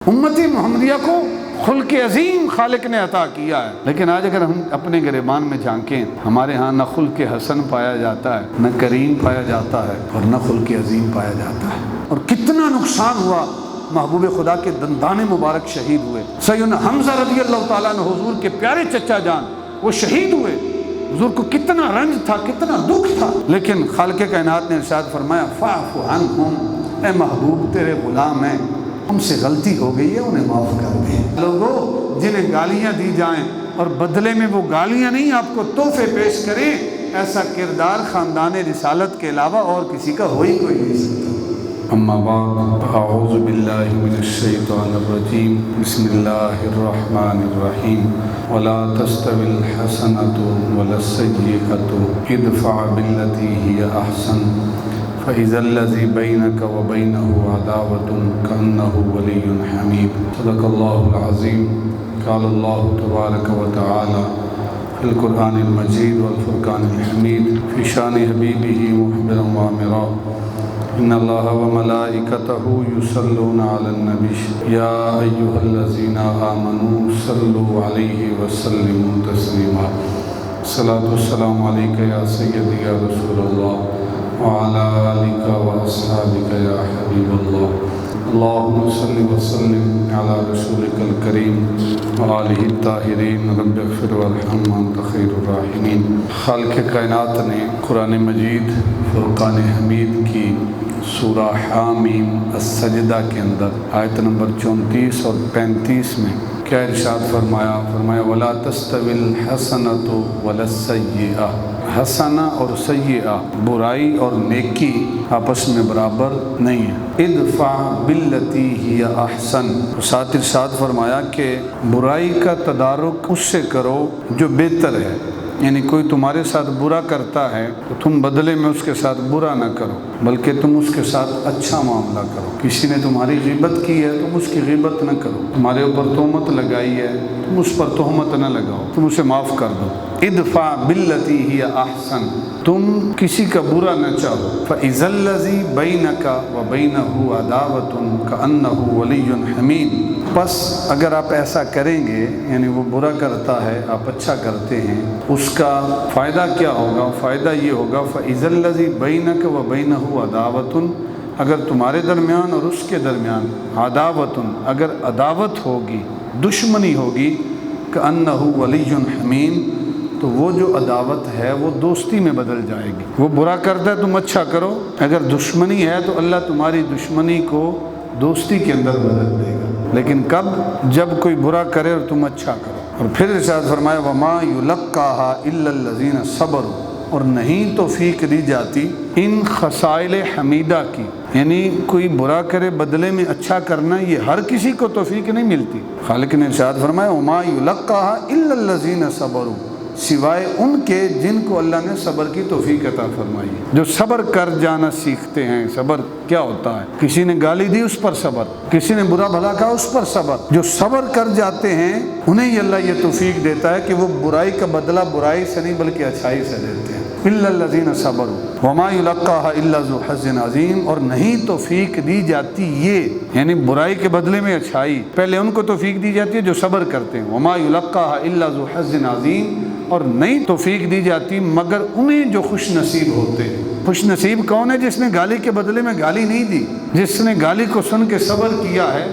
امت محمدیہ کو خلق عظیم خالق نے عطا کیا ہے، لیکن آج اگر ہم اپنے گریبان میں جھانکیں، ہمارے ہاں نہ خلق حسن پایا جاتا ہے، نہ کریم پایا جاتا ہے، اور نہ خلق عظیم پایا جاتا ہے۔ اور کتنا نقصان ہوا، محبوب خدا کے دندان مبارک شہید ہوئے۔ سیدنا حمزہ رضی اللہ تعالیٰ عنہ حضور کے پیارے چچا جان، وہ شہید ہوئے۔ حضور کو کتنا رنج تھا، کتنا دکھ تھا، لیکن خالق کائنات نے ارشاد فرمایا فاعف عنہم، اے محبوب تیرے غلام ہیں، ان سے غلطی ہو گئی ہے، انہیں معاف کر دیں۔ لوگوں جنہیں گالیاں دی جائیں اور بدلے میں وہ گالیاں نہیں آپ کو تحفے پیش کریں، ایسا کردار خاندان رسالت کے علاوہ اور کسی کا ہو ہی کوئی نہیں سکتا۔ اما بعد، اعوذ باللہ من الشیطان الرجیم، بسم اللہ الرحمن الرحیم، ولا تستوی الحسنۃ ولا السیئۃ ادفع بالتی ہی احسن فإذا الذي بينك وبينه عداوة كأنه ولي حميم۔ صدق الله العظيم۔ قال الله تبارك وتعالى في القرآن المجيد والفرقان الحميد في شان حبيبه مخبرا وامرا، إن الله وملائكته يصلون على النبي يا أيها الذين آمنوا صلوا عليه وسلموا تسليما۔ الصلاة والسلام عليك يا سيدي يا رسول الله وعلى آلك وأصحابك يا حبيب الله، اللهم صل وسلم على رسولك الكريم وآلہ الطاہرین، رب اغفر وارحم وانت خیر الراحمین۔ خالق کائنات نے قرآن مجید فرقان حمید کی سورہ حامیم السجدہ کے اندر آیت نمبر 34 اور 35 میں کیا ارشاد فرمایا؟ فرمایا وَلَا تَسْتَوِي الْحَسَنَةُ وَلَا السَّيِّئَةُ، حسنہ اور سیئہ، برائی اور نیکی آپس میں برابر نہیں ہے۔ ادفع باللتی ہی احسن، ساتھ ارشاد فرمایا کہ برائی کا تدارک اس سے کرو جو بہتر ہے، یعنی کوئی تمہارے ساتھ برا کرتا ہے تو تم بدلے میں اس کے ساتھ برا نہ کرو، بلکہ تم اس کے ساتھ اچھا معاملہ کرو۔ کسی نے تمہاری غیبت کی ہے تم اس کی غیبت نہ کرو، تمہارے اوپر تہمت لگائی ہے تم اس پر تہمت نہ لگاؤ، تم اسے معاف کر دو۔ ادفع باللتی ہی احسن، تم کسی کا برا نہ چاہو۔ فاذا الذی بینک وبینہ عداوۃ کأنہ ولی حمیم، پس اگر آپ ایسا کریں گے، یعنی وہ برا کرتا ہے آپ اچھا کرتے ہیں، اس کا فائدہ کیا ہوگا؟ فائدہ یہ ہوگا فاذا الذی بینک وبینہ عداوۃ، اگر تمہارے درمیان اور اس کے درمیان عداوۃ، اگر عداوت ہوگی، دشمنی ہوگی، کأنہ ولی حمیم، تو وہ جو عداوت ہے وہ دوستی میں بدل جائے گی۔ وہ برا کرتا ہے تم اچھا کرو، اگر دشمنی ہے تو اللہ تمہاری دشمنی کو دوستی کے اندر بدل دے گا، لیکن کب؟ جب کوئی برا کرے اور تم اچھا کرو۔ اور پھر ارشاد فرمایا وَمَا يُلَقَّاهَا إِلَّا الَّذِينَ صَبَرُوا، اور نہیں توفیق دی جاتی ان خصائل حمیدہ کی، یعنی کوئی برا کرے بدلے میں اچھا کرنا، یہ ہر کسی کو توفیق نہیں ملتی۔ خالق نے ارشاد فرمایا وَمَا يُلَقَّاهَا إِلَّا الَّذِينَ صَبَرُوا، سوائے ان کے جن کو اللہ نے صبر کی توفیق عطا فرمائی، جو صبر کر جانا سیکھتے ہیں۔ صبر کیا ہوتا ہے؟ کسی نے گالی دی اس پر صبر، کسی نے برا بھلا کہا اس پر صبر۔ جو صبر کر جاتے ہیں انہیں ہی اللہ یہ توفیق دیتا ہے کہ وہ برائی کا بدلہ برائی سے نہیں بلکہ اچھائی سے دیتے ہیں۔ الا الذین صبروا وما یلقاها الا ذو حظ عظیم، اور نہیں توفیق دی جاتی یہ، یعنی برائی کے بدلے میں اچھائی، پہلے ان کو توفیق دی جاتی ہے جو صبر کرتے ہیں۔ وما یلقاها الا ذو حظ عظیم، اور نہیں توفیق دی جاتی مگر انہیں جو خوش نصیب ہوتے ہیں۔ خوش نصیب کون ہے؟ جس نے گالی کے بدلے میں گالی نہیں دی، جس نے گالی کو سن کے صبر کیا ہے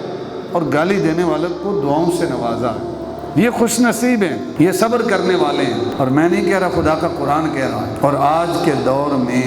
اور گالی دینے والے کو دعاؤں سے نوازا ہے، یہ خوش نصیب ہیں، یہ صبر کرنے والے ہیں۔ اور میں نہیں کہہ رہا، خدا کا قرآن کہہ رہا ہے۔ اور آج کے دور میں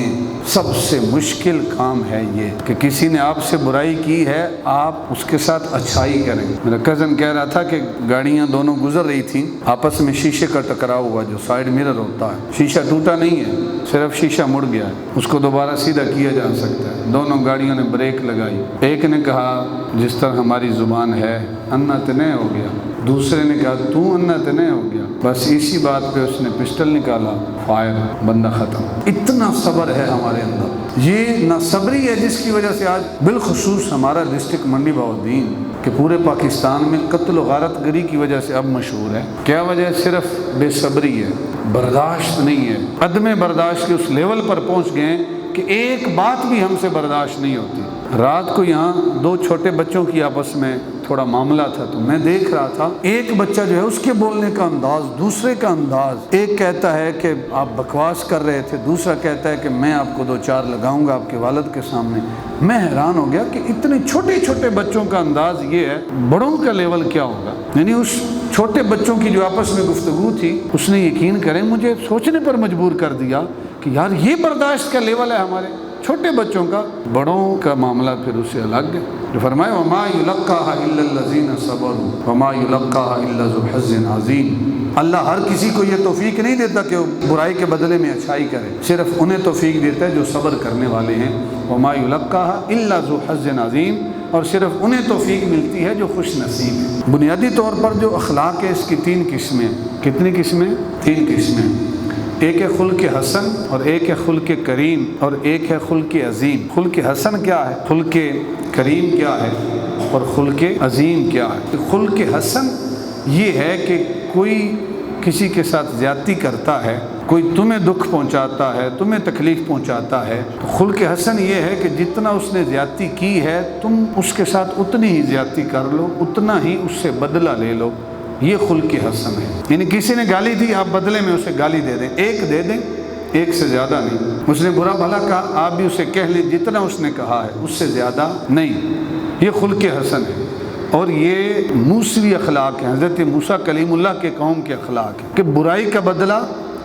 سب سے مشکل کام ہے یہ کہ کسی نے آپ سے برائی کی ہے، آپ اس کے ساتھ اچھائی کریں۔ میرا کزن کہہ رہا تھا کہ گاڑیاں دونوں گزر رہی تھیں، آپس میں شیشے کا ٹکراؤ ہوا، جو سائیڈ مرر ہوتا ہے، شیشہ ٹوٹا نہیں ہے، صرف شیشہ مڑ گیا ہے، اس کو دوبارہ سیدھا کیا جا سکتا ہے۔ دونوں گاڑیوں نے بریک لگائی، ایک نے کہا جس طرح ہماری زبان ہے انا تنے ہو گیا، دوسرے نے کہا تو انا تنے ہو گیا، بس اسی بات پہ اس نے پسٹل نکالا، فائر، بندہ ختم۔ اتنا صبر ہے ہمارے اندر۔ یہ نہ صبری ہے جس کی وجہ سے آج بالخصوص ہمارا ڈسٹرکٹ منڈی بہاؤالدین کہ پورے پاکستان میں قتل و غارت گری کی وجہ سے اب مشہور ہے۔ کیا وجہ ہے؟ صرف بے صبری ہے، برداشت نہیں ہے، عدم برداشت کے اس لیول پر پہنچ گئے کہ ایک بات بھی ہم سے برداشت نہیں ہوتی۔ رات کو یہاں دو چھوٹے بچوں کی آپس میں تھوڑا معاملہ تھا تو میں دیکھ رہا تھا ایک بچہ جو ہے اس کے بولنے کا انداز، دوسرے کا انداز، ایک کہتا ہے کہ آپ بکواس کر رہے تھے، دوسرا کہتا ہے کہ میں آپ کو 2-4 لگاؤں گا آپ کے والد کے سامنے۔ میں حیران ہو گیا کہ اتنے چھوٹے چھوٹے بچوں کا انداز یہ ہے، بڑوں کا لیول کیا ہوگا؟ یعنی اس چھوٹے بچوں کی جو آپس میں گفتگو تھی اس نے یقین کریں مجھے سوچنے پر مجبور کر دیا کہ یار یہ برداشت کا لیول ہے ہمارے چھوٹے بچوں کا۔ بڑوں کا معاملہ پھر اس سے الگ ہے، جو فرمایا وما یلقاها الا الذین صبروا وما یلقاها الا ذو حظ عظیم۔ اللہ ہر کسی کو یہ توفیق نہیں دیتا کہ وہ برائی کے بدلے میں اچھائی کرے، صرف انہیں توفیق دیتا ہے جو صبر کرنے والے ہیں۔ وما یلقاها الا ذو حظ عظیم، اور صرف انہیں توفیق ملتی ہے جو خوش نصیب ہیں۔ بنیادی طور پر جو اخلاق ہے اس کی 3 قسمیں۔ کتنی قسمیں؟ 3 قسمیں۔ ایک ہے خلق حسن، اور ایک ہے خلق کریم، اور ایک ہے خلق عظیم۔ خلق حسن کیا ہے، خلق کریم کیا ہے، اور خلق عظیم کیا ہے؟ خلق حسن یہ ہے کہ کوئی کسی کے ساتھ زیادتی کرتا ہے، کوئی تمہیں دکھ پہنچاتا ہے، تمہیں تکلیف پہنچاتا ہے، تو خلق حسن یہ ہے کہ جتنا اس نے زیادتی کی ہے تم اس کے ساتھ اتنی ہی زیادتی کر لو، اتنا ہی اس سے بدلہ لے لو۔ یہ خلق حسن ہے۔ یعنی کسی نے گالی دی، آپ بدلے میں اسے گالی دے دیں، ایک دے دیں، ایک سے زیادہ نہیں۔ اس نے برا بھلا کہا، آپ بھی اسے کہہ لیں جتنا اس نے کہا ہے، اس سے زیادہ نہیں۔ یہ خلق حسن ہے، اور یہ موسوی اخلاق ہے، حضرت موسیٰ کلیم اللہ کے قوم کے اخلاق ہے کہ برائی کا بدلہ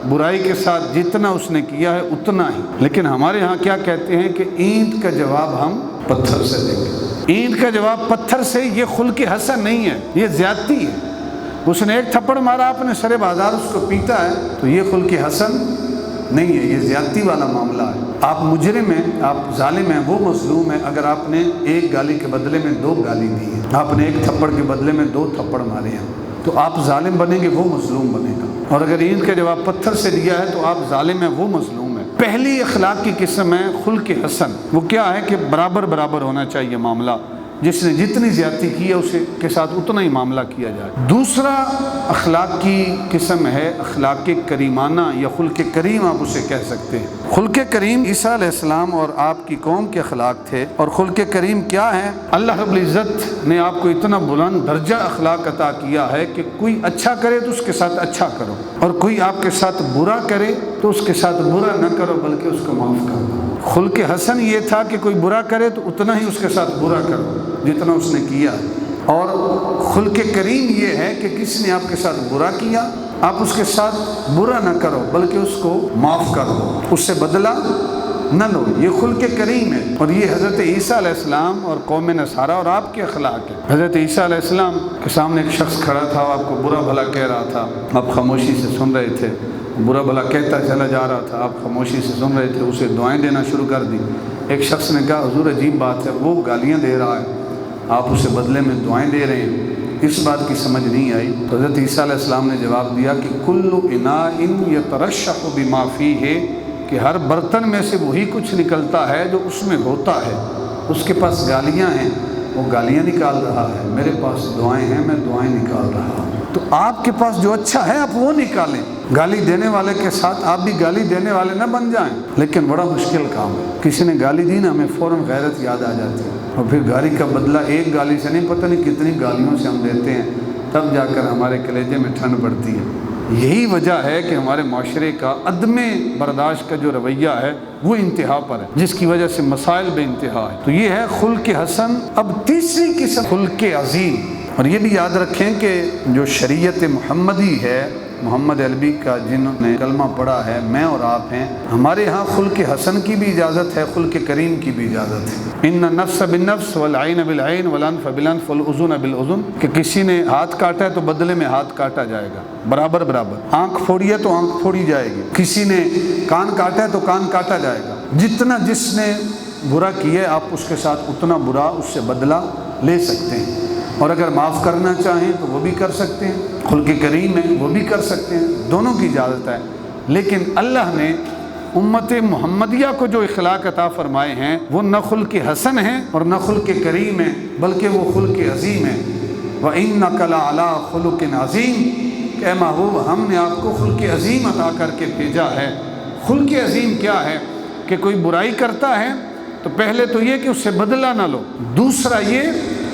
برائی کے ساتھ جتنا اس نے کیا ہے اتنا ہی۔ لیکن ہمارے ہاں کیا کہتے ہیں کہ اینٹ کا جواب ہم پتھر سے دیں گے۔ اینٹ کا جواب پتھر سے، یہ خلق حسن نہیں ہے، یہ زیادتی ہے۔ اس نے ایک تھپڑ مارا، آپ نے سر بازار اس کو پیٹا ہے، تو یہ خلق حسن نہیں ہے، یہ زیادتی والا معاملہ ہے۔ آپ مجرم ہیں، آپ ظالم ہیں، وہ مظلوم ہے اگر آپ نے ایک گالی کے بدلے میں 2 گالی دی ہے، آپ نے ایک تھپڑ کے بدلے میں 2 تھپڑ مارے ہیں، تو آپ ظالم بنیں گے، وہ مظلوم بنے گا۔ اور اگر اینٹ کا جواب پتھر سے دیا ہے تو آپ ظالم ہیں، وہ مظلوم ہے۔ پہلی اخلاق کی قسم ہے خلق حسن، وہ کیا ہے کہ برابر برابر ہونا چاہیے معاملہ، جس نے جتنی زیادتی کی ہے اسے کے ساتھ اتنا ہی معاملہ کیا جائے۔ دوسرا اخلاق کی قسم ہے اخلاق کریمانہ یا خلق کریم، آپ اسے کہہ سکتے ہیں۔ خلق کریم عیسیٰ علیہ السلام اور آپ کی قوم کے اخلاق تھے، اور خلق کریم کیا ہے؟ اللہ رب العزت نے آپ کو اتنا بلند درجہ اخلاق عطا کیا ہے کہ کوئی اچھا کرے تو اس کے ساتھ اچھا کرو، اور کوئی آپ کے ساتھ برا کرے تو اس کے ساتھ برا نہ کرو بلکہ اس کو معاف کرو۔ خلق حسن یہ تھا کہ کوئی برا کرے تو اتنا ہی اس کے ساتھ برا کرو جتنا اس نے کیا، اور خلق کریم یہ ہے کہ کسی نے آپ کے ساتھ برا کیا، آپ اس کے ساتھ برا نہ کرو بلکہ اس کو معاف کر دو، اس سے بدلہ نہ لو۔ یہ خلق کریم ہے، اور یہ حضرت عیسیٰ علیہ السلام اور قوم نصارہ اور آپ کے اخلاق ہے۔ حضرت عیسیٰ علیہ السلام کے سامنے ایک شخص کھڑا تھا، آپ کو برا بھلا کہہ رہا تھا، آپ خاموشی سے سن رہے تھے، برا بھلا کہتا چلا جا رہا تھا، آپ خاموشی سے سن رہے تھے، اسے دعائیں دینا شروع کر دی۔ ایک شخص نے کہا حضور عجیب بات ہے، وہ گالیاں دے رہا ہے، آپ اسے بدلے میں دعائیں دے رہے ہیں، اس بات کی سمجھ نہیں آئی۔ تو حضرت عیسیٰ علیہ السلام نے جواب دیا کہ کل اناء یترشح بما فیہ، کہ ہر برتن میں سے وہی کچھ نکلتا ہے جو اس میں ہوتا ہے۔ اس کے پاس گالیاں ہیں، وہ گالیاں نکال رہا ہے، میرے پاس دعائیں ہیں، میں دعائیں نکال رہا ہوں۔ تو آپ کے پاس جو اچھا ہے آپ وہ نکالیں، گالی دینے والے کے ساتھ آپ بھی گالی دینے والے نہ بن جائیں۔ لیکن بڑا مشکل کام ہے، کسی نے گالی دی نا، ہمیں فوراً غیرت یاد آ جاتی ہے، اور پھر گالی کا بدلہ ایک گالی سے نہیں، پتہ نہیں کتنی گالیوں سے ہم دیتے ہیں، تب جا کر ہمارے کلیجے میں ٹھنڈ پڑتی ہے۔ یہی وجہ ہے کہ ہمارے معاشرے کا عدم برداشت کا جو رویہ ہے وہ انتہا پر ہے، جس کی وجہ سے مسائل بے انتہا ہے۔ تو یہ ہے خلق حسن۔ اب تیسری قسم خلق عظیم، اور یہ بھی یاد رکھیں کہ جو شریعت محمدی ہے، محمد علوی کا جنہوں نے کلمہ پڑھا ہے، میں اور آپ ہیں، ہمارے ہاں خلق حسن کی بھی اجازت ہے، خلق کریم کی بھی اجازت ہے۔ ان النفس بالنفس والعین بالعین والانف بالانف والاذن بالاذن، کہ کسی نے ہاتھ کاٹا ہے تو بدلے میں ہاتھ کاٹا جائے گا، برابر برابر۔ آنکھ پھوڑی ہے تو آنکھ پھوڑی جائے گی، کسی نے کان کاٹا ہے تو کان کاٹا جائے گا۔ جتنا جس نے برا کیا ہے آپ اس کے ساتھ اتنا برا اس سے بدلہ لے سکتے ہیں، اور اگر معاف کرنا چاہیں تو وہ بھی کر سکتے ہیں، خلق کریم ہے وہ بھی کر سکتے ہیں، دونوں کی اجازت ہے۔ لیکن اللہ نے امت محمدیہ کو جو اخلاق عطا فرمائے ہیں وہ نہ خلق حسن ہیں اور نہ خلق کریم ہیں، بلکہ وہ خلق عظیم ہیں۔ وَإِنَّكَ لَعَلَىٰ خُلُقٍ عَظِيمٍ، کہ اے محبوب ہم نے آپ کو خلق عظیم عطا کر کے بھیجا ہے۔ خلق عظیم کیا ہے؟ کہ کوئی برائی کرتا ہے تو پہلے تو یہ کہ اس سے بدلہ نہ لو، دوسرا یہ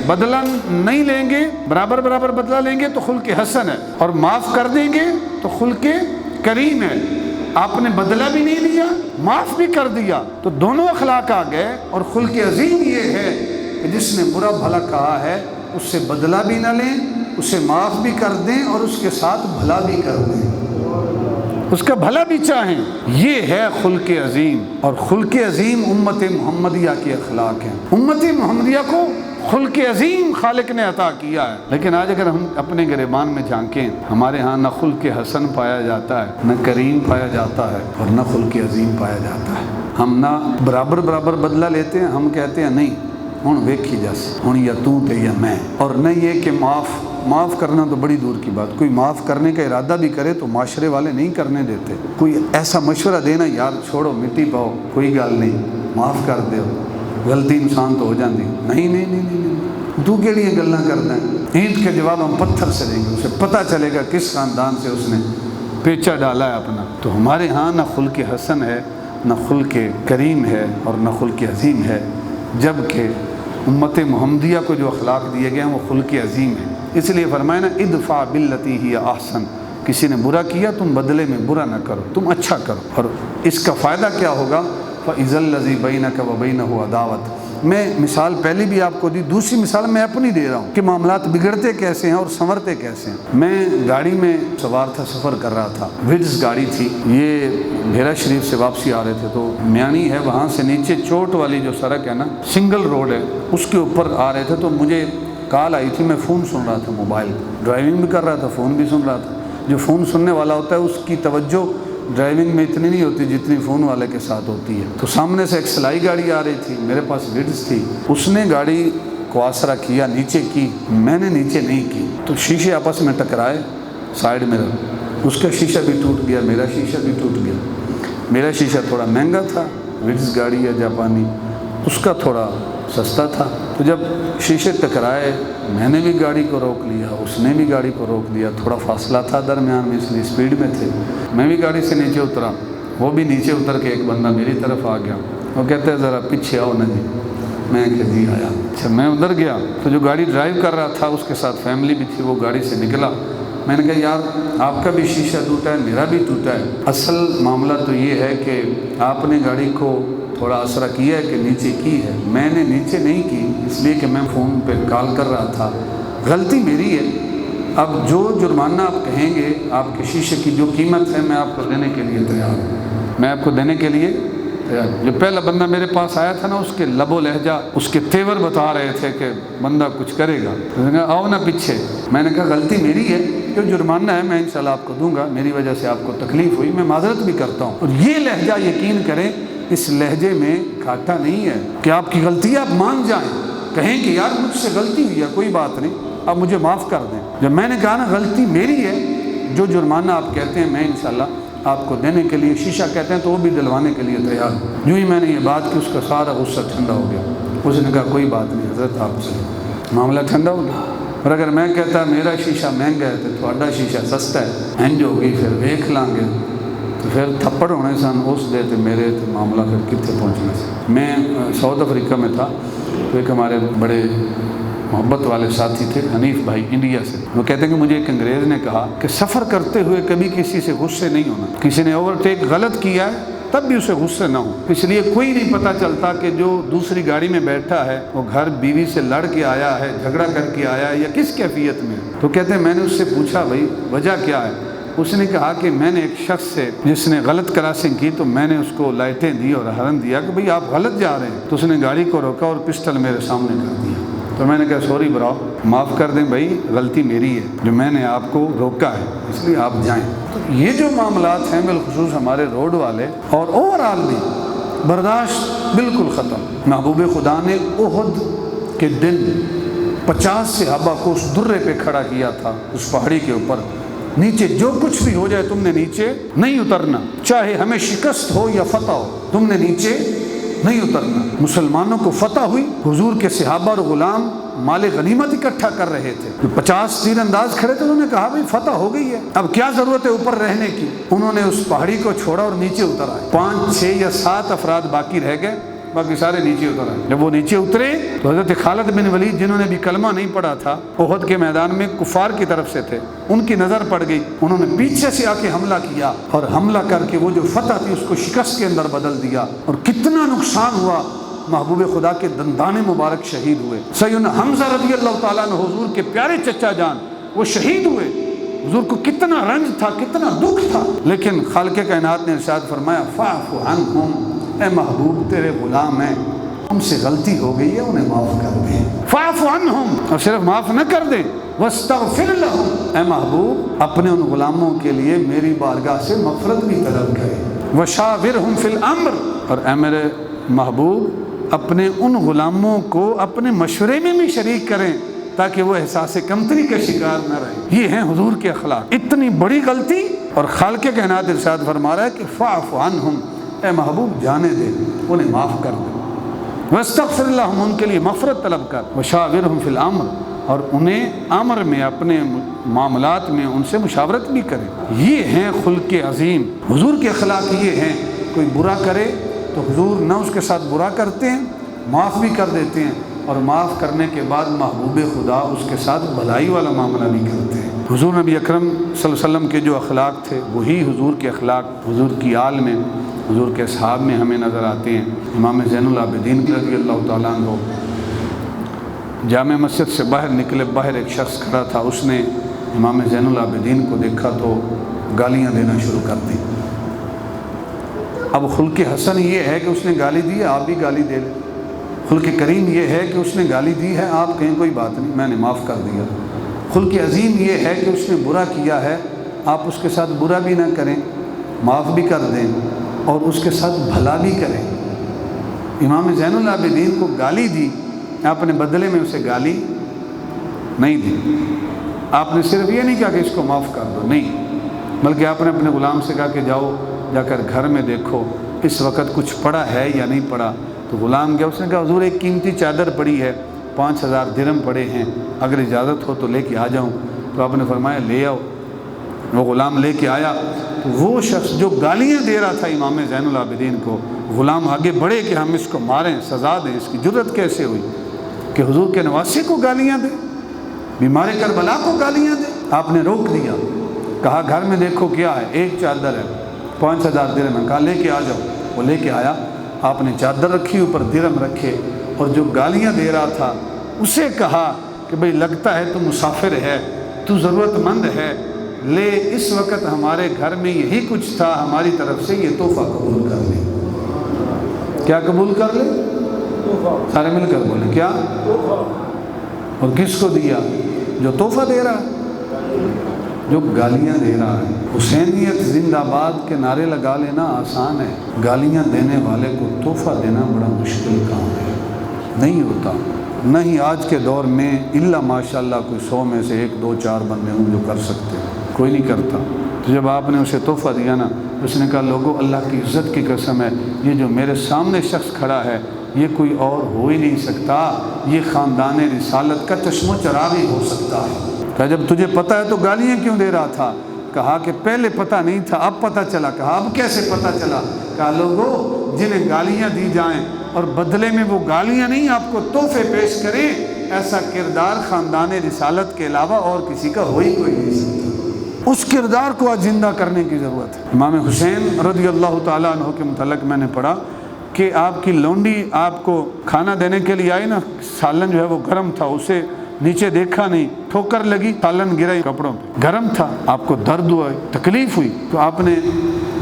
بدلہ نہیں لیں گے، برابر برابر بدلہ لیں گے تو خلق حسن ہے، اور معاف کر دیں گے تو خلق کریم ہے۔ آپ نے بدلہ بھی نہیں لیا، معاف بھی کر دیا، تو دونوں اخلاق آ گئے۔ اور خلق عظیم یہ ہے کہ جس نے برا بھلا کہا ہے اس سے بدلہ بھی نہ لیں، اسے معاف بھی کر دیں اور اس کے ساتھ بھلا بھی کر دیں، اس کا بھلا بھی چاہیں۔ یہ ہے خلق عظیم، اور خلق عظیم امت محمدیہ کے اخلاق ہیں۔ امت محمدیہ کو خلق عظیم خالق نے عطا کیا ہے، لیکن آج اگر ہم اپنے گریبان میں جھانکیں، ہمارے ہاں نہ خلق حسن پایا جاتا ہے، نہ کریم پایا جاتا ہے، اور نہ خلق عظیم پایا جاتا ہے۔ ہم نہ برابر برابر بدلہ لیتے ہیں، ہم کہتے ہیں نہیں ہوں ویکھی جس، ہوں یا تو تے یا میں، اور نہ یہ کہ معاف کرنا تو بڑی دور کی بات، کوئی معاف کرنے کا ارادہ بھی کرے تو معاشرے والے نہیں کرنے دیتے۔ کوئی ایسا مشورہ دینا یار چھوڑو مٹی پاؤ کوئی گل نہیں معاف کر دیو، غلطی انسان تو ہو جاتی، نہیں تو کیڑیاں گلاں کردا ہے، اینٹ کے جواب ہم پتھر سے دیں گے، اسے پتہ چلے گا کس خاندان سے اس نے پیچا ڈالا ہے اپنا۔ تو ہمارے ہاں نہ خلق حسن ہے، نہ خلق کریم ہے، اور نہ خلق عظیم ہے، جبکہ امت محمدیہ کو جو اخلاق دیے گئے ہیں وہ خلق عظیم ہے۔ اس لیے فرمایا نا ادفع باللتی ہی احسن، کسی نے برا کیا تم بدلے میں برا نہ کرو، تم اچھا کرو، اور اس کا فائدہ کیا ہوگا؟ فَإِذَا الَّذِي بَيْنَكَ وَبَيْنَهُ عَدَاوَةٌ۔ میں مثال پہلے بھی آپ کو دی، دوسری مثال میں اپنی دے رہا ہوں کہ معاملات بگڑتے کیسے ہیں اور سنورتے کیسے ہیں۔ میں گاڑی میں سوار تھا، سفر کر رہا تھا، وڈز گاڑی تھی، یہ بھیرا شریف سے واپسی آ رہے تھے، تو میانی ہے وہاں سے نیچے چوٹ والی جو سڑک ہے نا، سنگل روڈ ہے، اس کے اوپر آ رہے تھے، تو مجھے کال آئی تھی، میں فون سن رہا تھا، موبائل ڈرائیونگ بھی کر رہا تھا، فون بھی سن رہا تھا۔ جو فون سننے والا ہوتا ہے اس کی توجہ ڈرائیونگ میں اتنی نہیں ہوتی جتنی فون والے کے ساتھ ہوتی ہے۔ تو سامنے سے ایک سلائی گاڑی آ رہی تھی، میرے پاس وڈز تھی، اس نے گاڑی کو آسرا کیا، نیچے کی، میں نے نیچے نہیں کی، تو شیشے آپس میں ٹکرائے، سائیڈ میں اس کا شیشہ بھی ٹوٹ گیا، میرا شیشہ بھی ٹوٹ گیا۔ میرا شیشہ تھوڑا مہنگا تھا، وڈز گاڑی ہے جاپانی، اس کا تھوڑا سستا تھا۔ تو جب شیشے ٹکرائے، میں نے بھی گاڑی کو روک لیا، اس نے بھی گاڑی کو روک لیا، تھوڑا فاصلہ تھا درمیان میں، اس لیے اسپیڈ میں تھے۔ میں بھی گاڑی سے نیچے اترا، وہ بھی نیچے اتر کے ایک بندہ میری طرف آ گیا، وہ کہتا ہے ذرا پیچھے آؤ نا جی، میں کہ جی آیا۔ اچھا میں ادھر گیا تو جو گاڑی ڈرائیو کر رہا تھا اس کے ساتھ فیملی بھی تھی، وہ گاڑی سے نکلا، میں نے کہا یار آپ کا بھی شیشہ ٹوٹا ہے، میرا بھی ٹوٹا ہے، اصل معاملہ تو یہ ہے کہ آپ نے گاڑی کو تھوڑا اثر کیا ہے کہ نیچے کی ہے، میں نے نیچے نہیں کی، اس لیے کہ میں فون پہ کال کر رہا تھا، غلطی میری ہے۔ اب جو جرمانہ آپ کہیں گے، آپ کے شیشے کی جو قیمت ہے، میں آپ کو دینے کے لیے تیار ہوں، میں آپ کو دینے کے لیے تیار ہوں۔ جو پہلا بندہ میرے پاس آیا تھا نا، اس کے لب و لہجہ، اس کے تیور بتا رہے تھے کہ بندہ کچھ کرے گا، میں نے کہا آؤ نا پیچھے، میں نے کہا غلطی میری ہے، جو جرمانہ ہے میں انشاءاللہ آپ کو دوں گا، میری وجہ سے آپ کو تکلیف ہوئی، میں معذرت بھی کرتا ہوں۔ اور یہ لہجہ یقین کریں اس لہجے میں کھاٹا نہیں ہے کہ آپ کی غلطی آپ مان جائیں، کہیں کہ یار مجھ سے غلطی ہوئی ہے، کوئی بات نہیں، آپ مجھے معاف کر دیں۔ جب میں نے کہا نا غلطی میری ہے، جو جرمانہ آپ کہتے ہیں میں انشاءاللہ آپ کو دینے کے لیے، شیشہ کہتے ہیں تو وہ بھی دلوانے کے لیے تیار ہوں۔ جو ہی میں نے یہ بات کی، اس کا سارا غصہ ٹھنڈا ہو گیا، اس نے کہا کوئی بات نہیں حضرت، آپ سے معاملہ ٹھنڈا ہو گیا۔ اور اگر میں کہتا میرا شیشہ مہنگا ہے تو تھوڑا شیشہ سستا ہے، انج ہو گئی، پھر ویکھ لیں گے، تو پھر تھپڑ ہونے سن اس دے تے میرے تے معاملہ پھر کتنے پہنچنا سی۔ میں ساؤتھ افریقہ میں تھا، تو ایک ہمارے بڑے محبت والے ساتھی تھے، حنیف بھائی، انڈیا سے، وہ کہتے ہیں کہ مجھے ایک انگریز نے کہا کہ سفر کرتے ہوئے کبھی کسی سے غصے نہیں ہونا، کسی نے اوورٹیک غلط کیا ہے تب بھی اسے غصے نہ ہو، اس لیے کوئی نہیں پتہ چلتا کہ جو دوسری گاڑی میں بیٹھا ہے وہ گھر بیوی سے لڑ کے آیا ہے، جھگڑا کر کے آیا ہے، یا کس کیفیت میں۔ تو کہتے ہیں میں نے اس سے پوچھا بھائی وجہ کیا ہے؟ اس نے کہا کہ میں نے ایک شخص سے جس نے غلط کراسنگ کی، تو میں نے اس کو لائٹیں دی اور ہارن دیا کہ بھئی آپ غلط جا رہے ہیں، تو اس نے گاڑی کو روکا اور پسٹل میرے سامنے کر دیا۔ تو میں نے کہا سوری براؤ، معاف کر دیں بھائی، غلطی میری ہے جو میں نے آپ کو روکا ہے، اس لیے آپ جائیں۔ تو یہ جو معاملات ہیں بالخصوص ہمارے روڈ والے اور اوورآل بھی، برداشت بالکل ختم۔ محبوب خدا نے احد کے دن 50 صحابہ کو اس درے پہ کھڑا کیا تھا، اس پہاڑی کے اوپر، نیچے جو کچھ بھی ہو جائے تم نے نیچے نہیں اترنا، چاہے ہمیں شکست ہو یا فتح ہو، تم نے نیچے نہیں اترنا۔ مسلمانوں کو فتح ہوئی، حضور کے صحابہ اور غلام مال غنیمت اکٹھا کر رہے تھے، جو 50 تیر انداز کھڑے تھے، انہوں نے کہا بھئی فتح ہو گئی ہے، اب کیا ضرورت ہے اوپر رہنے کی۔ انہوں نے اس پہاڑی کو چھوڑا اور نیچے اتر آئے، 5 6 یا 7 افراد باقی رہ گئے، باقی سارے نیچے اتر آئے۔ جب وہ نیچے اترے تو حضرت خالد بن ولید جنہوں نے بھی کلمہ نہیں پڑھا تھا، احد کے میدان میں کفار کی طرف سے تھے، ان کی نظر پڑ گئی، انہوں نے پیچھے سے آ کے حملہ کیا اور حملہ کر کے وہ جو فتح تھی اس کو شکست کے اندر بدل دیا، اور کتنا نقصان ہوا، محبوب خدا کے دندان مبارک شہید ہوئے۔ سیدنا حمزہ رضی اللہ تعالیٰ عنہ حضور کے پیارے چچا جان وہ شہید ہوئے، حضور کو کتنا رنج تھا، کتنا دکھ تھا، لیکن خالق کائنات نے ارشاد فرمایا فاعف عنہم، اے محبوب تیرے غلام ہیں، ان سے غلطی ہو گئی ہے، انہیں معاف کر دیں۔ فاعف عنہم، اور صرف معاف نہ کر دیں، واستغفر لہم، اے محبوب اپنے ان غلاموں کے لیے میری بارگاہ سے مغفرت بھی طلب کریں۔ وشاورہم فی الامر، اور اے میرے محبوب اپنے ان غلاموں کو اپنے مشورے میں بھی شریک کریں تاکہ وہ احساس کمتری کا شکار نہ رہے۔ یہ ہیں حضور کے اخلاق۔ اتنی بڑی غلطی اور خالق کائنات ارشاد فرما رہا ہے کہ فاعف عنہم، اے محبوب جانے دے، انہیں معاف کر دے، واستغفر لہم، ان کے لیے مغفرت طلب کر، وشاورہم فی الامر، اور انہیں امر میں اپنے معاملات میں ان سے مشاورت بھی کرے۔ یہ ہیں خلق عظیم، حضور کے اخلاق یہ ہیں۔ کوئی برا کرے تو حضور نہ اس کے ساتھ برا کرتے ہیں، معاف بھی کر دیتے ہیں، اور معاف کرنے کے بعد محبوب خدا اس کے ساتھ بھلائی والا معاملہ بھی کرتے ہیں۔ حضور نبی اکرم صلی اللہ علیہ وسلم کے جو اخلاق تھے وہی حضور کے اخلاق حضور کی آل میں، حضور کے اصحاب میں ہمیں نظر آتے ہیں۔ امام زین العابدین رضی اللہ تعالیٰ عنہ جامع مسجد سے باہر نکلے، باہر ایک شخص کھڑا تھا، اس نے امام زین العابدین کو دیکھا تو گالیاں دینا شروع کر دی۔ اب خلق حسن یہ ہے کہ اس نے گالی دی ہے، آپ بھی گالی دے لیں۔ خلق کریم یہ ہے کہ اس نے گالی دی ہے، آپ کہیں کوئی بات نہیں، میں نے معاف کر دیا۔ خلق عظیم یہ ہے کہ اس نے برا کیا ہے، آپ اس کے ساتھ برا بھی نہ کریں، معاف بھی کر دیں اور اس کے ساتھ بھلا بھی کریں۔ امام زین العابدین کو گالی دی، آپ نے بدلے میں اسے گالی نہیں دی، آپ نے صرف یہ نہیں کہا کہ اس کو معاف کر دو، نہیں، بلکہ آپ نے اپنے غلام سے کہا کہ جاؤ جا کر گھر میں دیکھو اس وقت کچھ پڑا ہے یا نہیں پڑا۔ تو غلام گیا، اس نے کہا حضور ایک قیمتی چادر پڑی ہے، 5000 درہم پڑے ہیں، اگر اجازت ہو تو لے کے آ جاؤں۔ تو آپ نے فرمایا لے آؤ۔ وہ غلام لے کے آیا تو وہ شخص جو گالیاں دے رہا تھا امام زین العابدین کو، غلام آگے بڑھے کہ ہم اس کو ماریں، سزا دیں، اس کی جرت کیسے ہوئی کہ حضور کے نواسے کو گالیاں دے، بیمار کربلا کو گالیاں دے۔ آپ نے روک دیا، کہا گھر میں دیکھو کیا ہے، ایک چادر ہے، 5000 درہم ہے، کہا لے کے آ جاؤ۔ وہ لے کے آیا، آپ نے چادر رکھی، اوپر درہم رکھے، اور جو گالیاں دے رہا تھا اسے کہا کہ بھئی لگتا ہے تو مسافر ہے، تو ضرورت مند ہے، لے اس وقت ہمارے گھر میں یہی کچھ تھا، ہماری طرف سے یہ تحفہ قبول کر لے۔ کیا قبول کر لے؟ سارے مل کر بولیں کیا؟ اور کس کو دیا؟ جو تحفہ دے رہا ہے، جو گالیاں دے رہا ہے۔ حسینیت زندہ باد کے نعرے لگا لینا آسان ہے، گالیاں دینے والے کو تحفہ دینا بڑا مشکل کام ہے، نہیں ہوتا۔ نہیں آج کے دور میں الا ماشاءاللہ کوئی 100 میں سے 1 2 4 بندے ہوں جو کر سکتے ہیں، کوئی نہیں کرتا۔ تو جب آپ نے اسے تحفہ دیا نا، اس نے کہا لوگوں اللہ کی عزت کی قسم ہے، یہ جو میرے سامنے شخص کھڑا ہے یہ کوئی اور ہو ہی نہیں سکتا، یہ خاندان رسالت کا چشم و چراغ ہی ہو سکتا ہے۔ کہا جب تجھے پتہ ہے تو گالیاں کیوں دے رہا تھا؟ کہا کہ پہلے پتہ نہیں تھا، اب پتہ چلا۔ کہا اب کیسے پتہ چلا؟ کہا لوگوں جنہیں گالیاں دی جائیں اور بدلے میں وہ گالیاں نہیں آپ کو تحفے پیش کریں، ایسا کردار خاندان رسالت کے علاوہ اور کسی کا ہو ہی کوئی نہیں سکتا۔ اس کردار کو آج زندہ کرنے کی ضرورت ہے۔ امام حسین رضی اللہ تعالیٰ عنہ کے متعلق میں نے پڑھا کہ آپ کی لونڈی آپ کو کھانا دینے کے لیے آئی نا، سالن جو ہے وہ گرم تھا، اسے نیچے دیکھا نہیں، ٹھوکر لگی، سالن گرا کپڑوں پہ، گرم تھا، آپ کو درد ہوا، تکلیف ہوئی، تو آپ نے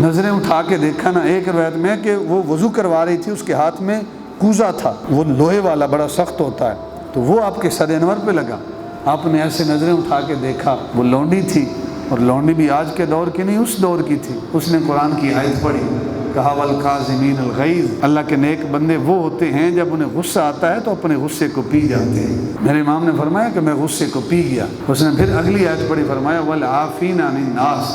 نظریں اٹھا کے دیکھا نا، ایک روایت میں کہ وہ وضو کروا رہی تھی، اس کے ہاتھ میں کوزہ تھا، وہ لوہے والا بڑا سخت ہوتا ہے، تو وہ آپ کے سر انور پہ لگا۔ آپ نے ایسے نظریں اٹھا کے دیکھا، وہ لونڈی تھی، اور لونڈی بھی آج کے دور کی نہیں، اس دور کی تھی۔ اس نے قرآن کی آیت پڑھی، کہا والکاظمین الغیظ، اللہ کے نیک بندے وہ ہوتے ہیں جب انہیں غصہ آتا ہے تو اپنے غصے کو پی جاتے ہیں۔ میرے امام نے فرمایا کہ میں غصے کو پی گیا۔ اس نے پھر اگلی آیت پڑھی، فرمایا والعافین عن الناس،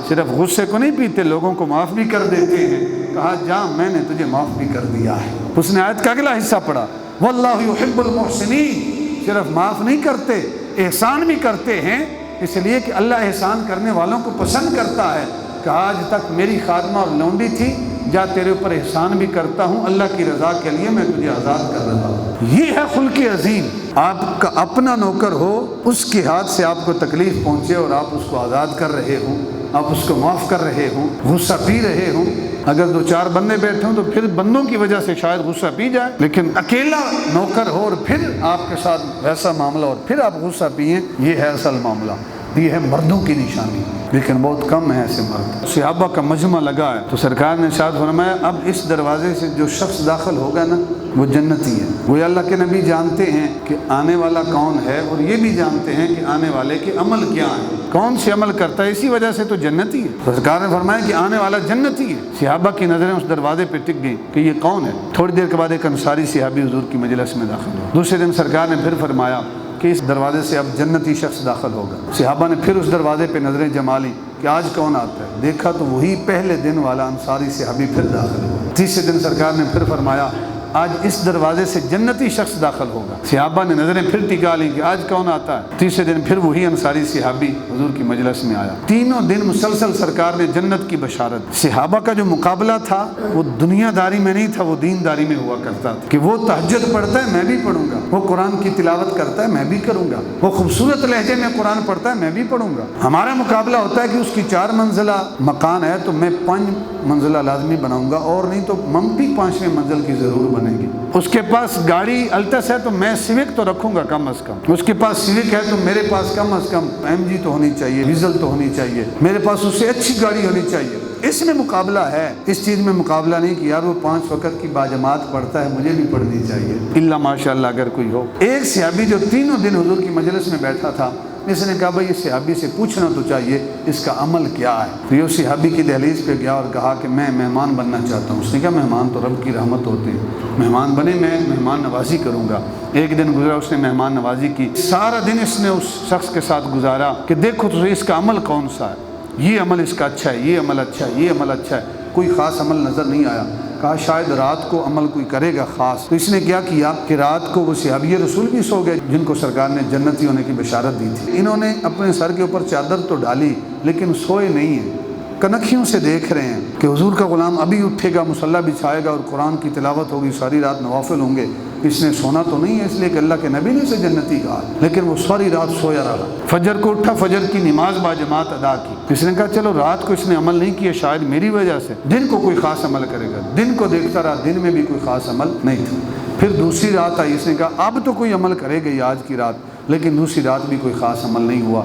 صرف غصے کو نہیں پیتے، لوگوں کو معاف بھی کر دیتے ہیں۔ کہا جا میں نے تجھے معاف بھی کر دیا ہے۔ اس نے آیت کا اگلا حصہ پڑھا، واللہ یحب المحسنین، صرف معاف نہیں کرتے، احسان بھی کرتے ہیں، اس لیے کہ اللہ احسان کرنے والوں کو پسند کرتا ہے۔ کہ آج تک میری خادمہ اور لونڈی تھی، جا تیرے اوپر احسان بھی کرتا ہوں، اللہ کی رضا کے لیے میں تجھے آزاد کر رہا ہوں۔ یہ ہے خلق عظیم، آپ کا اپنا نوکر ہو، اس کے ہاتھ سے آپ کو تکلیف پہنچے اور آپ اس کو آزاد کر رہے ہوں، آپ اس کو معاف کر رہے ہوں، غصہ پی رہے ہوں۔ اگر 2-4 بندے بیٹھے ہوں تو پھر بندوں کی وجہ سے شاید غصہ پی جائے، لیکن اکیلا نوکر ہو اور پھر آپ کے ساتھ ویسا معاملہ اور پھر آپ غصہ پئیں، یہ ہے اصل معاملہ، یہ ہے مردوں کی نشانی، لیکن بہت کم ہے ایسے مرد۔ صحابہ کا مجمع لگا ہے تو سرکار نے ارشاد فرمایا اب اس دروازے سے جو شخص داخل ہوگا نا وہ جنتی ہے۔ وہ اللہ کے نبی جانتے ہیں کہ آنے والا کون ہے، اور یہ بھی جانتے ہیں کہ آنے والے کے عمل کیا ہیں، کون سے عمل کرتا ہے، اسی وجہ سے تو جنتی ہے۔ تو سرکار نے فرمایا کہ آنے والا جنتی ہے۔ صحابہ کی نظریں اس دروازے پہ ٹک گئیں کہ یہ کون ہے۔ تھوڑی دیر کے بعد ایک انصاری صحابی حضور کی مجلس میں داخل ہوا۔ دوسرے دن سرکار نے پھر فرمایا کہ اس دروازے سے اب جنتی شخص داخل ہوگا۔ صحابہ نے پھر اس دروازے پہ نظریں جما لیں کہ آج کون آتا ہے، دیکھا تو وہی پہلے دن والا انصاری صحابی پھر داخل ہوا۔ تیسرے دن سرکار نے پھر فرمایا آج اس دروازے سے جنتی شخص داخل ہوگا۔ صحابہ نے نظریں پھر ٹکا لیں کہ آج کون آتا ہے۔ تیسرے دن پھر وہی انصاری صحابی حضور کی مجلس میں آیا۔ تینوں دن مسلسل سرکار نے جنت کی بشارت۔ صحابہ کا جو مقابلہ تھا وہ دنیا داری میں نہیں تھا، وہ دین داری میں ہوا کرتا تھا کہ وہ تہجد پڑھتا ہے میں بھی پڑھوں گا، وہ قرآن کی تلاوت کرتا ہے میں بھی کروں گا، وہ خوبصورت لہجے میں قرآن پڑھتا ہے میں بھی پڑھوں گا۔ ہمارا مقابلہ ہوتا ہے کہ اس کی 4 منزلہ مکان ہے تو میں 5 منزلہ لازمی بناؤں گا، اور نہیں تو ممپی 5ویں منزل کی ضرور بنے گی۔ اس کے پاس گاڑی الٹس ہے تو میں سیوک تو رکھوں گا کم از کم، اس کے پاس سیوک ہے تو میرے پاس کم از کم MG تو ہونی چاہیے، ڈیزل تو ہونی چاہیے، میرے پاس اس سے اچھی گاڑی ہونی چاہیے۔ اس میں مقابلہ ہے، اس چیز میں مقابلہ نہیں کہ یار وہ 5 وقت کی باجماعت پڑھتا ہے مجھے بھی پڑھنی چاہیے، الا ماشاء اللہ اگر کوئی ہو۔ ایک صحابی جو تینوں دن حضور کی مجلس میں بیٹھا تھا، اس نے کہا بھائی اس صحابی سے پوچھنا تو چاہیے اس کا عمل کیا ہے۔ تو یہ صحابی کی دہلیز پہ گیا اور کہا کہ میں مہمان بننا چاہتا ہوں۔ اس نے کہا مہمان تو رب کی رحمت ہوتے ہیں، مہمان بنے میں مہمان نوازی کروں گا۔ ایک دن گزرا، اس نے مہمان نوازی کی، سارا دن اس نے اس شخص کے ساتھ گزارا کہ دیکھو تو اس کا عمل کون سا ہے، یہ عمل اس کا اچھا ہے، یہ عمل اچھا ہے، یہ عمل اچھا ہے۔ کوئی خاص عمل نظر نہیں آیا۔ کہا شاید رات کو عمل کوئی کرے گا خاص۔ تو اس نے کیا کیا کہ رات کو وہ صحابی رسول بھی سو گئے جن کو سرکار نے جنتی ہونے کی بشارت دی تھی۔ انہوں نے اپنے سر کے اوپر چادر تو ڈالی لیکن سوئے نہیں ہیں، کنکھیوں سے دیکھ رہے ہیں کہ حضور کا غلام ابھی اٹھے گا، مصلی بچھائے گا اور قرآن کی تلاوت ہوگی، ساری رات نوافل ہوں گے۔ اس نے سونا تو نہیں ہے، اس لیے کہ اللہ کے نبی نے اسے جنتی کہا، لیکن وہ ساری رات سویا رہا۔ فجر کو اٹھا، فجر کی نماز باجماعت ادا کی۔ اس نے کہا چلو رات کو اس نے عمل نہیں کیا، شاید میری وجہ سے دن کو کوئی خاص عمل کرے گا۔ دن کو دیکھتا رہا، دن میں بھی کوئی خاص عمل نہیں تھا۔ پھر دوسری رات آئی، اس نے کہا اب تو کوئی عمل کرے گا آج کی رات، لیکن دوسری رات بھی کوئی خاص عمل نہیں ہوا۔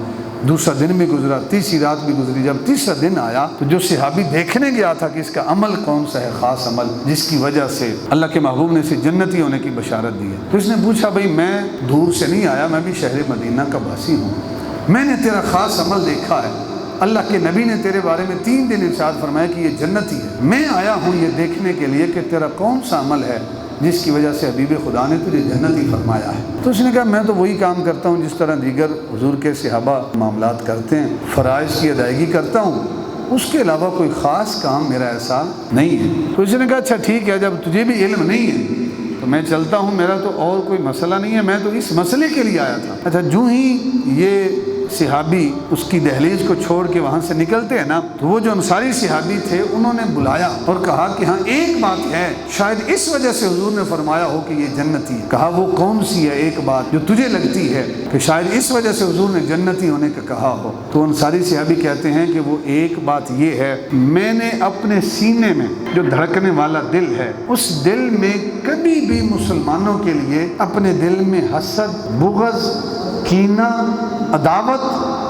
دوسرا دن بھی گزرا، تیسری رات بھی گزری۔ جب تیسرا دن آیا تو جو صحابی دیکھنے گیا تھا کہ اس کا عمل کون سا ہے، خاص عمل جس کی وجہ سے اللہ کے محبوب نے اسے جنتی ہونے کی بشارت دی ہے، تو اس نے پوچھا بھائی میں دور سے نہیں آیا، میں بھی شہر مدینہ کا باسی ہوں، میں نے تیرا خاص عمل دیکھا ہے، اللہ کے نبی نے تیرے بارے میں 3 دن ارشاد فرمایا کہ یہ جنتی ہے، میں آیا ہوں یہ دیکھنے کے لیے کہ تیرا کون سا عمل ہے جس کی وجہ سے حبیب خدا نے تجھے جنتی فرمایا ہے۔ تو اس نے کہا میں تو وہی کام کرتا ہوں جس طرح دیگر حضور کے صحابہ معاملات کرتے ہیں، فرائض کی ادائیگی کرتا ہوں، اس کے علاوہ کوئی خاص کام میرا ایسا نہیں ہے۔ تو اس نے کہا اچھا ٹھیک ہے، جب تجھے بھی علم نہیں ہے تو میں چلتا ہوں، میرا تو اور کوئی مسئلہ نہیں ہے، میں تو اس مسئلے کے لیے آیا تھا۔ اچھا جو ہی یہ صحابی اس کی دہلیز کو چھوڑ کے وہاں سے نکلتے ہیں نا، تو وہ جو انصاری صحابی تھے انہوں نے بلایا اور کہا کہ ہاں ایک بات ہے، شاید اس وجہ سے حضور نے فرمایا ہو کہ یہ جنتی ہے۔ کہا وہ کون سی ہے ایک بات جو تجھے لگتی ہے کہ شاید اس وجہ سے حضور نے جنتی ہونے کا کہا ہو؟ تو انصاری صحابی کہتے ہیں کہ وہ ایک بات یہ ہے، میں نے اپنے سینے میں جو دھڑکنے والا دل ہے، اس دل میں کبھی بھی مسلمانوں کے لیے اپنے دل میں حسد، بغض، کینہ، عداوت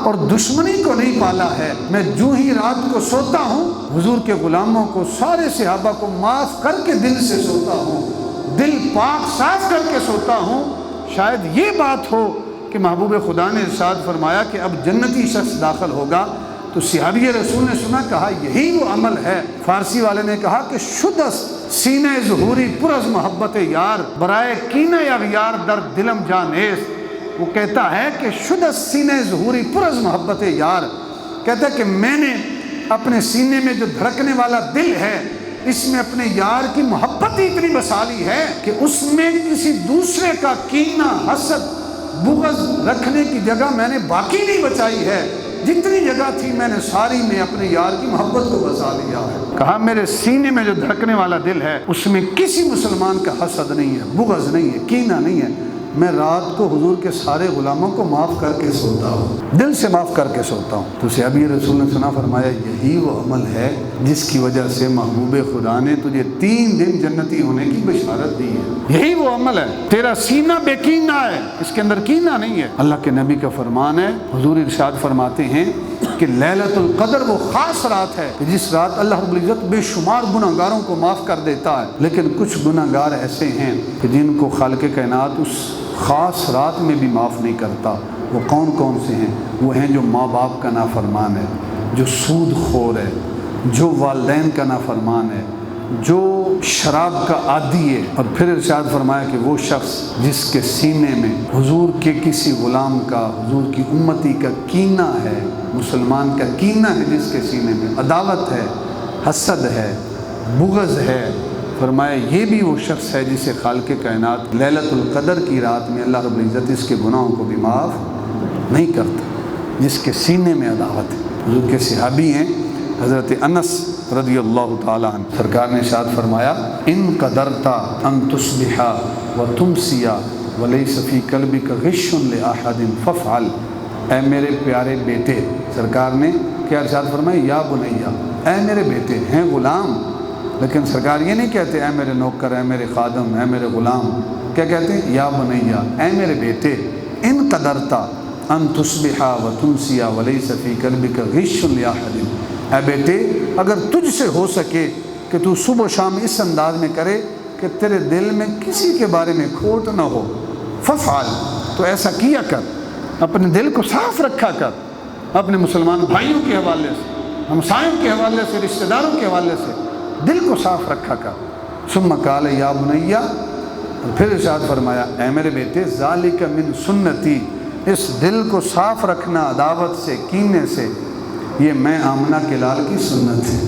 اور دشمنی کو نہیں پالا ہے۔ میں جو ہی رات کو سوتا ہوں حضور کے غلاموں کو، سارے صحابہ کو معاف کر کے دل سے سوتا ہوں، دل پاک صاف کر کے سوتا ہوں۔ شاید یہ بات ہو کہ محبوب خدا نے ارشاد فرمایا کہ اب جنتی شخص داخل ہوگا، تو صحابی رسول نے سنا، کہا یہی وہ عمل ہے۔ فارسی والے نے کہا کہ شدست سینہ ظہوری پر از محبت یار، برائے کینہ اغیار در دلم جانیس۔ وہ کہتا ہے کہ شدست سینہ ظہوری پر از محبت یار، کہتا ہے کہ میں نے اپنے سینے میں جو دھڑکنے والا دل ہے، اس میں اپنے یار کی محبت ہی اتنی بسا لی ہے کہ اس میں کسی دوسرے کا کینہ، حسد، بغض رکھنے کی جگہ میں نے باقی نہیں بچائی ہے۔ جتنی جگہ تھی میں نے ساری میں اپنے یار کی محبت کو بسا لیا ہے۔ کہا میرے سینے میں جو دھڑکنے والا دل ہے اس میں کسی مسلمان کا حسد نہیں ہے، بغض نہیں ہے، کینہ نہیں ہے۔ میں رات کو حضور کے سارے غلاموں کو معاف کر کے سوتا ہوں، دل سے معاف کر کے سوتا ہوں۔ تو صحابی رسول نے سنا، فرمایا یہی وہ عمل ہے جس کی وجہ سے محبوب خدا نے تجھے 3 دن جنتی ہونے کی بشارت دی ہے۔ یہی وہ عمل ہے، تیرا سینہ بے کینہ ہے، اس کے اندر کینہ نہیں ہے۔ اللہ کے نبی کا فرمان ہے، حضور ارشاد فرماتے ہیں کہ لیلۃ القدر وہ خاص رات ہے کہ جس رات اللہ رب العزت بے شمار گناہگاروں کو معاف کر دیتا ہے، لیکن کچھ گناہگار ایسے ہیں کہ جن کو خالق کائنات اس خاص رات میں بھی معاف نہیں کرتا۔ وہ کون کون سے ہیں؟ وہ ہیں جو ماں باپ کا نافرمان ہے، جو سود خور ہے، جو والدین کا نافرمان ہے، جو شراب کا عادی ہے۔ اور پھر ارشاد فرمایا کہ وہ شخص جس کے سینے میں حضور کے کسی غلام کا، حضور کی امتی کا کینہ ہے، مسلمان کا کینہ ہے، جس کے سینے میں عداوت ہے، حسد ہے، بغض ہے، فرمایا یہ بھی وہ شخص ہے جسے خالق کائنات لیلۃ القدر کی رات میں اللہ رب العزت اس کے گناہوں کو بھی معاف نہیں کرتا، جس کے سینے میں عداوت ہے۔ حضور کے صحابی ہیں حضرت انس رضی اللہ تعالیٰ عنہ، سرکار نے ارشاد فرمایا ان قدرتا ان تصبح وتمسی ولیس فی قلبک غش لاحد فافعل۔ اے میرے پیارے بیٹے، سرکار نے کیا ارشاد فرمایا؟ یا بنیا، اے میرے بیٹے، ہیں غلام، لیکن سرکار یہ نہیں کہتے اے میرے نوکر، اے میرے خادم، اے میرے غلام، کیا کہتے ہیں؟ یا بنیا، اے میرے بیٹے، ان قدرتا ان تصبح وتمسی ولیس فی قلبک غش لاحد۔ اے بیٹے، اگر تجھ سے ہو سکے کہ تو صبح و شام اس انداز میں کرے کہ تیرے دل میں کسی کے بارے میں کھوٹ نہ ہو، فافعل، تو ایسا کیا کر، اپنے دل کو صاف رکھا کر، اپنے مسلمان بھائیوں کے حوالے سے، ہمسایوں کے حوالے سے، رشتہ داروں کے حوالے سے دل کو صاف رکھا کر۔ ثم قال یا بنیا، اور پھر ارشاد فرمایا اے میرے بیٹے، ذالک من سنتی، اس دل کو صاف رکھنا عداوت سے، کینے سے، یہ میں آمنہ کے لال کی سنت ہے۔